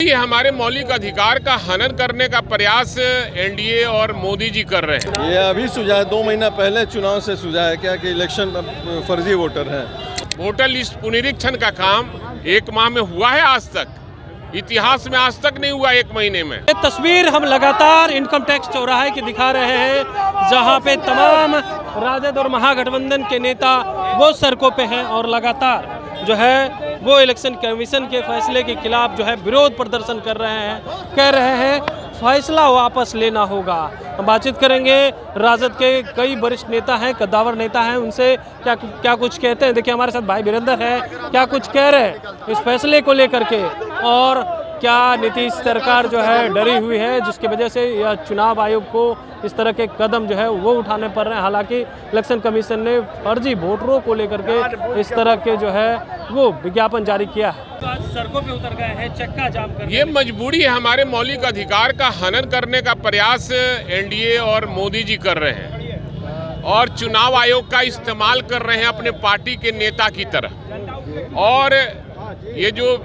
ये हमारे मौलिक अधिकार का हनन करने का प्रयास एनडीए और मोदी जी कर रहे हैं। ये अभी सुझा है, 2 महीना पहले चुनाव से सुझा है क्या कि इलेक्शन फर्जी वोटर हैं। वोटर लिस्ट पुनरीक्षण का काम 1 माह में हुआ है, आज तक इतिहास में आज तक नहीं हुआ 1 महीने में। ये तस्वीर हम लगातार इनकम टैक्स चौराहे की दिखा रहे हैं, जहां पे तमाम राजद और महागठबंधन के नेता वो सड़कों पे हैं और लगातार जो है वो इलेक्शन कमीशन के फैसले के खिलाफ जो है विरोध प्रदर्शन कर रहे हैं, कह रहे हैं फैसला वापस लेना होगा। हम बातचीत करेंगे, राजद के कई वरिष्ठ नेता हैं, कद्दावर नेता हैं, उनसे क्या कुछ कहते हैं। देखिए हमारे साथ भाई वीरेंद्र है, क्या कुछ कह रहे हैं इस फैसले को लेकर के, और क्या नीतीश सरकार जो है डरी हुई है जिसकी वजह से यह चुनाव आयोग को इस तरह के कदम जो है वो उठाने पड़ रहे हैं। हालांकि इलेक्शन कमीशन ने फर्जी वोटरों को लेकर के इस तरह के जो है वो विज्ञापन जारी किया है। तो आज सड़कों पे उतर गए हैं, चक्का जाम कर। ये मजबूरी है, हमारे मौलिक अधिकार का हनन करने का प्रयास एनडीए और मोदी जी कर रहे हैं और चुनाव आयोग का इस्तेमाल कर रहे हैं अपने पार्टी के नेता की तरह। और ये जो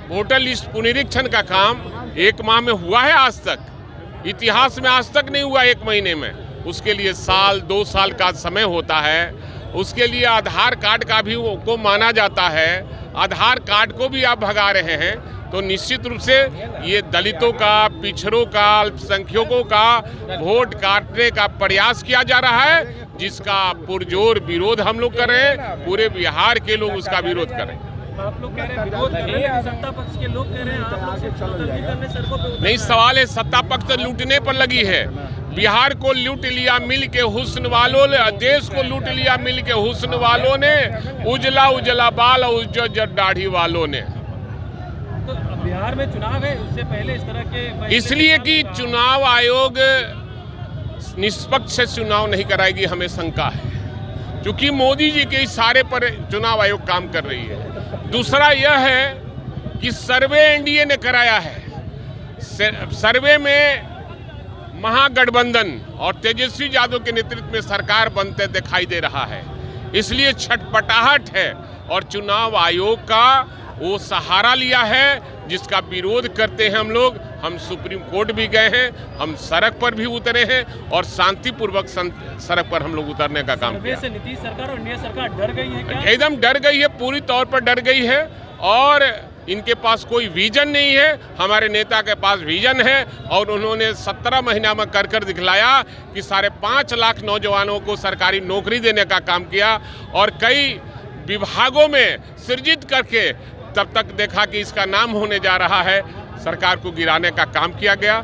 वोटर लिस्ट पुनरीक्षण का काम 1 माह में हुआ है, आज तक इतिहास में आज तक नहीं हुआ 1 महीने में। उसके लिए साल 2 साल का समय होता है, उसके लिए आधार कार्ड का भी को माना जाता है। आधार कार्ड को भी आप भगा रहे हैं, तो निश्चित रूप से ये दलितों का, पिछड़ों का, अल्पसंख्यकों का वोट काटने का प्रयास किया जा रहा है, जिसका पुरजोर विरोध हम लोग कर रहे हैं। पूरे बिहार के लोग उसका विरोध कर रहे हैं। आप लोग कह रहे हैं विरोध कर रहे हैं, सत्ता पक्ष के लोग कह रहे हैं आप लोग सिर्फ चौतरफी करने सड़कों पे उतर। नहीं, सवाल है सत्ता पक्ष तो लूटने पर लगी है। बिहार को लूट लिया मिल के हुस्न वालों ने, देश को लूट लिया मिल के हुस्न वालों ने, उजला उजला बाल और उज्जर दाढ़ी वालों ने। तो बिहार में चुनाव है, उससे पहले इस तरह के इसलिए कि चुनाव आयोग निष्पक्ष से चुनाव नहीं कराएगी, हमें शंका है, क्योंकि मोदी जी के इशारे पर चुनाव आयोग काम कर रही है। दूसरा यह है कि सर्वे एनडीए ने कराया है। सर्वे में महागठबंधन और तेजस्वी यादव के नेतृत्व में सरकार बनते दिखाई दे रहा है, इसलिए छटपटाहट है। और चुनाव आयोग का वो सहारा लिया है जिसका विरोध करते हैं हम लोग। हम सुप्रीम कोर्ट भी गए हैं, हम सड़क पर भी उतरे हैं और शांतिपूर्वक सड़क पर हम लोग उतरने का काम किया। से नीतीश सरकार और एनडीए सरकार डर गई है क्या? एकदम डर गई है, पूरी तौर पर डर गई है। और इनके पास कोई विजन नहीं है। हमारे नेता के पास विजन है और उन्होंने 17 महीना में कर दिखलाया कि 5.5 लाख नौजवानों को सरकारी नौकरी देने का काम किया और कई विभागों में सृजित करके तब तक देखा कि इसका नाम होने जा रहा है, सरकार को गिराने का काम किया गया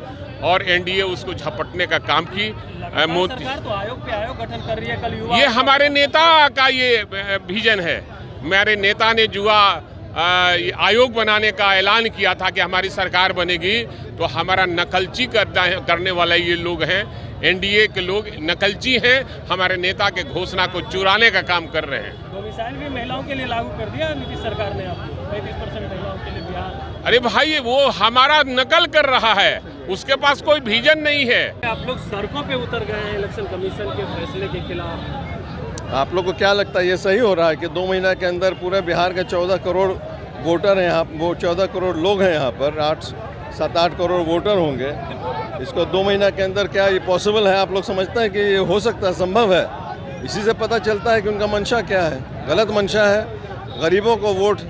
और एनडीए उसको झपटने का काम की। सरकार तो आयोग पे आयोग गठन कर रही है, कल युवा ये हमारे नेता का ये विजन है। मेरे नेता ने युवा आयोग बनाने का ऐलान किया था कि हमारी सरकार बनेगी, तो हमारा नकलची करने वाला ये लोग हैं, एनडीए के लोग नकलची हैं, हमारे नेता के घोषणा को चुराने का काम कर रहे हैं। डोमिसाइल भी महिलाओं के लिए लागू कर दिया नीतीश सरकार ने, 35% महिलाओं के लिए बिहार। अरे भाई, वो हमारा नकल कर रहा है, उसके पास कोई विजन नहीं है। आप लोग सड़कों पे उतर गए हैं इलेक्शन कमीशन के फैसले के खिलाफ। आप लोग को क्या लगता है ये सही हो रहा है कि 2 महीना के अंदर पूरे बिहार के 14 करोड़ वोटर हैं यहाँ, वो 14 करोड़ लोग हैं यहाँ पर, 7-8 करोड़ वोटर होंगे। इसको 2 महीना के अंदर क्या ये पॉसिबल है? आप लोग समझते हैं कि ये हो सकता है, संभव है? इसी से पता चलता है कि उनका मंशा क्या है। गलत मंशा है, गरीबों को वोट,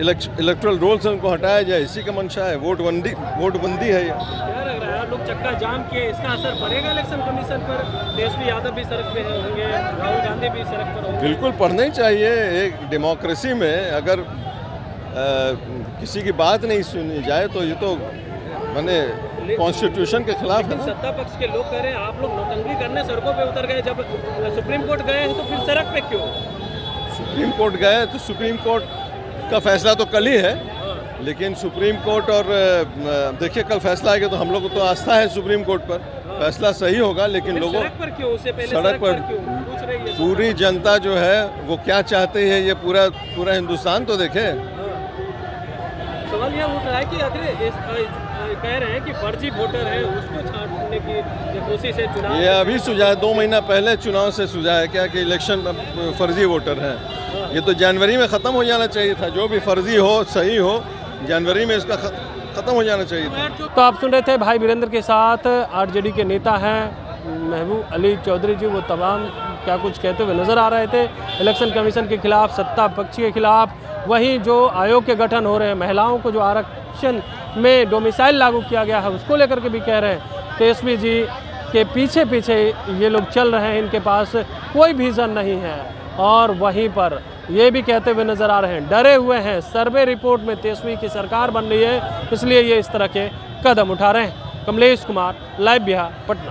इलेक्टोरल रोल से उनको हटाया जाए, इसी का मंशा है। वोट बंदी है ये। क्या लग रहा है आप लोग चक्का जाम किए, इसका असर पड़ेगा इलेक्शन कमीशन पर? तेजस्वी यादव भी सड़क पे होंगे, राहुल गांधी भी सड़क पर होंगे। बिल्कुल पढ़ना ही चाहिए। एक डेमोक्रेसी में अगर किसी की बात नहीं सुनी जाए तो ये तो माने कॉन्स्टिट्यूशन के खिलाफ है। सत्ता पक्ष के लोग कह रहे हैं आप लोग नौटंकी करने सड़कों पे उतर गए, जब सुप्रीम कोर्ट गए हैं तो फिर सड़क पे क्यों? सुप्रीम कोर्ट गए तो सुप्रीम कोर्ट का फैसला तो कल ही है, लेकिन सुप्रीम कोर्ट और देखिए कल फैसला आएगा तो हम लोग को तो आस्था है सुप्रीम कोर्ट पर, फैसला सही होगा। लेकिन लोगों सड़क पर क्यों? उससे पहले सड़क पर पूछ रही है पूरी जनता जो है वो क्या चाहती है, ये पूरा हिंदुस्तान तो देखे। सवाल यह उठ रहा है कि अगर कह रहे हैं कि फर्जी वोटर है उसको छांटने की कोशिश है चुनाव। ये अभी सुझा है, 2 महीना पहले चुनाव से सुझा है क्या कि इलेक्शन फर्जी वोटर हैं। ये तो जनवरी में ख़त्म हो जाना चाहिए था। जो भी फर्जी हो, सही हो, जनवरी में इसका ख़त्म हो जाना चाहिए था। तो आप सुन रहे थे भाई वीरेंद्र के साथ आरजेडी के नेता हैं महबूब अली चौधरी जी। वो तमाम क्या कुछ कहते हुए नज़र आ रहे थे इलेक्शन कमीशन के खिलाफ, सत्ता पक्ष के खिलाफ। वहीं जो आयोग के गठन हो रहे हैं, महिलाओं को जो आरक्षण में डोमिसाइल लागू किया गया है उसको लेकर के भी कह रहे हैं तेजस्वी जी के पीछे पीछे ये लोग चल रहे हैं, इनके पास कोई विजन नहीं है। और वहीं पर ये भी कहते हुए नज़र आ रहे हैं, डरे हुए हैं, सर्वे रिपोर्ट में तेजस्वी की सरकार बन रही है, इसलिए ये इस तरह के कदम उठा रहे हैं। कमलेश कुमार, लाइव बिहार, पटना।